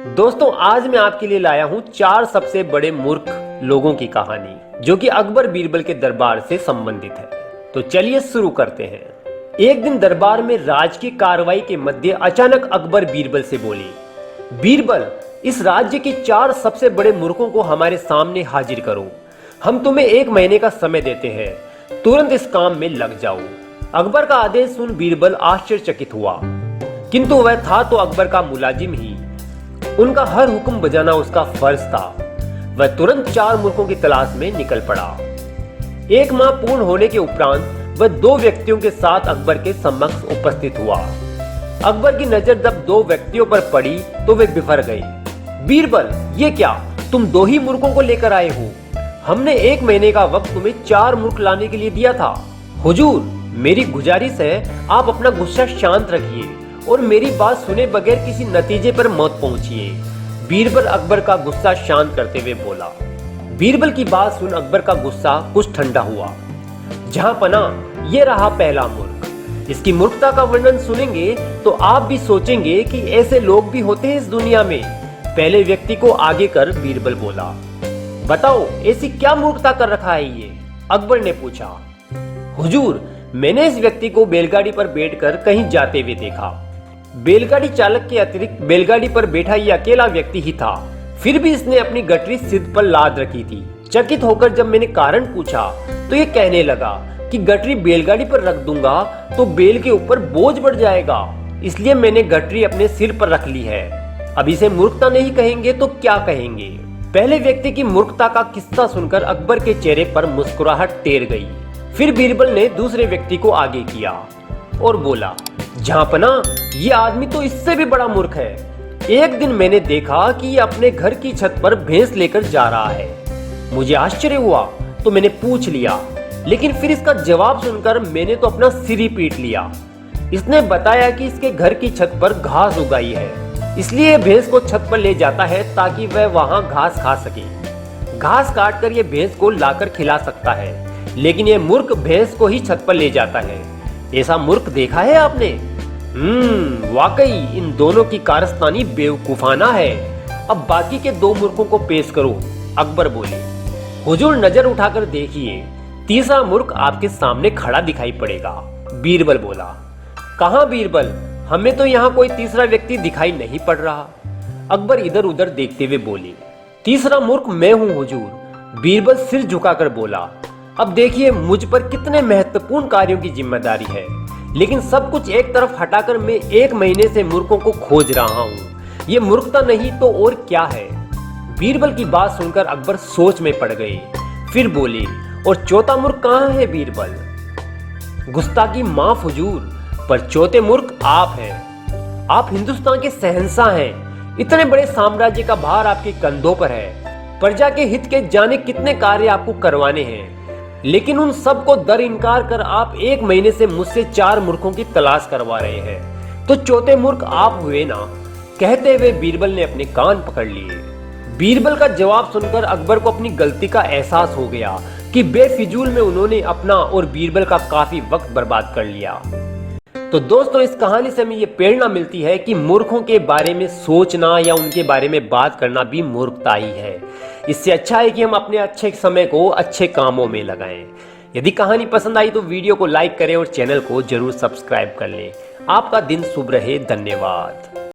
दोस्तों आज मैं आपके लिए लाया हूं 4 सबसे बड़े मूर्ख लोगों की कहानी जो कि अकबर बीरबल के दरबार से संबंधित है। तो चलिए शुरू करते हैं। एक दिन दरबार में राजकीय कार्रवाई के मध्य अचानक अकबर बीरबल से बोले, बीरबल, इस राज्य के 4 सबसे बड़े मूर्खों को हमारे सामने हाजिर करो। हम तुम्हें 1 महीने का समय देते हैं, तुरंत इस काम में लग जाओ। अकबर का आदेश सुन बीरबल आश्चर्यचकित हुआ, किंतु वह था तो अकबर का मुलाजिम ही। उनका हर हुक्म बजाना उसका फर्ज था। वह तुरंत 4 मूर्खों की तलाश में निकल पड़ा। 1 माह पूर्ण होने के उपरांत वह 2 व्यक्तियों के साथ अकबर के समक्ष उपस्थित हुआ। अकबर की नजर जब 2 व्यक्तियों पर पड़ी तो वे बिफर गए। बीरबल, ये क्या, तुम 2 ही मूर्खों को लेकर आए हो? हमने 1 महीने का वक्त तुम्हें 4 मूर्ख लाने के लिए दिया था। हुजूर, मेरी गुजारिश है आप अपना गुस्सा शांत रखिए और मेरी बात सुने बगैर किसी नतीजे पर मत पहुंचिए। बीरबल अकबर का गुस्सा शांत करते हुए बोला। बीरबल की बात सुन अकबर का गुस्सा कुछ ठंडा हुआ। जहां पना, ये रहा पहला मूर्ख। इसकी मूर्खता का वर्णन सुनेंगे तो आप भी सोचेंगे कि ऐसे लोग भी होते हैं इस दुनिया में। पहले व्यक्ति को आगे कर बीरबल बोला, बताओ ऐसी क्या मूर्खता कर रखा है ये? अकबर ने पूछा। हुजूर, मैंने इस व्यक्ति को बैलगाड़ी पर बैठकर कहीं जाते हुए देखा। बैलगाड़ी चालक के अतिरिक्त बैलगाड़ी पर बैठा ये अकेला व्यक्ति ही था। फिर भी इसने अपनी गठरी सिर पर लाद रखी थी। चकित होकर जब मैंने कारण पूछा तो ये कहने लगा कि गठरी बैलगाड़ी पर रख दूंगा तो बैल के ऊपर बोझ बढ़ जाएगा, इसलिए मैंने गठरी अपने सिर पर रख ली है। अब इसे मूर्खता नहीं कहेंगे तो क्या कहेंगे? पहले व्यक्ति की मूर्खता का किस्सा सुनकर अकबर के चेहरे पर मुस्कुराहट तैर गई। फिर बीरबल ने दूसरे व्यक्ति को आगे किया और बोला, जहांपना, ये आदमी तो इससे भी बड़ा मूर्ख है। एक दिन मैंने देखा कि ये अपने घर की छत पर भैंस लेकर जा रहा है। मुझे आश्चर्य हुआ तो मैंने पूछ लिया, लेकिन फिर इसका जवाब सुनकर मैंने तो अपना सिर ही पीट लिया। इसने बताया कि इसके घर की छत पर घास उगाई है, इसलिए भैंस को छत पर ले जाता है ताकि वह वहां घास खा सके। घास काटकर ये भैंस को लाकर खिला सकता है, लेकिन ये मूर्ख भैंस को ही छत पर ले जाता है। ऐसा मूर्ख देखा है आपने? वाकई इन दोनों की कारस्तानी बेवकूफाना है। अब बाकी के 2 मूर्खों को पेश करो। अकबर बोले। हुजूर, नजर उठाकर देखिए, तीसरा मूर्ख आपके सामने खड़ा दिखाई पड़ेगा। बीरबल बोला। कहां बीरबल? हमें तो यहाँ कोई तीसरा व्यक्ति दिखाई नहीं पड़ रहा। अकबर इधर उधर देखते हुए बोले। तीसरा मूर्ख मैं हूँ हुजूर। बीरबल सिर झुकाकर बोला। अब देखिए, मुझ पर कितने महत्वपूर्ण कार्यों की जिम्मेदारी है, लेकिन सब कुछ एक तरफ हटाकर मैं 1 महीने से मूर्खों को खोज रहा हूँ। ये मूर्खता नहीं तो और क्या है? बीरबल की बात सुनकर अकबर सोच में पड़ गए। फिर बोले, और चौथा मूर्ख कहाँ है बीरबल? गुस्ताखी माफ हुजूर, पर चौथे मूर्ख आप हैं। आप हिंदुस्तान के शहंशाह हैं। इतने बड़े साम्राज्य का भार आपके कंधों पर है। प्रजा के हित के जाने कितने कार्य आपको करवाने हैं, लेकिन उन सब को दर इनकार कर आप 1 महीने से मुझसे 4 मूर्खों की तलाश करवा रहे हैं। तो चौथे मूर्ख आप हुए ना? कहते हुए बीरबल ने अपने कान पकड़ लिए। बीरबल का जवाब सुनकर अकबर को अपनी गलती का एहसास हो गया कि बेफिजूल में उन्होंने अपना और बीरबल का काफी वक्त बर्बाद कर लिया। तो दोस्तों, इस कहानी से हमें ये प्रेरणा मिलती है कि मूर्खों के बारे में सोचना या उनके बारे में बात करना भी मूर्खता ही है। इससे अच्छा है कि हम अपने अच्छे समय को अच्छे कामों में लगाएं। यदि कहानी पसंद आई तो वीडियो को लाइक करें और चैनल को जरूर सब्सक्राइब कर लें। आपका दिन शुभ रहे। धन्यवाद।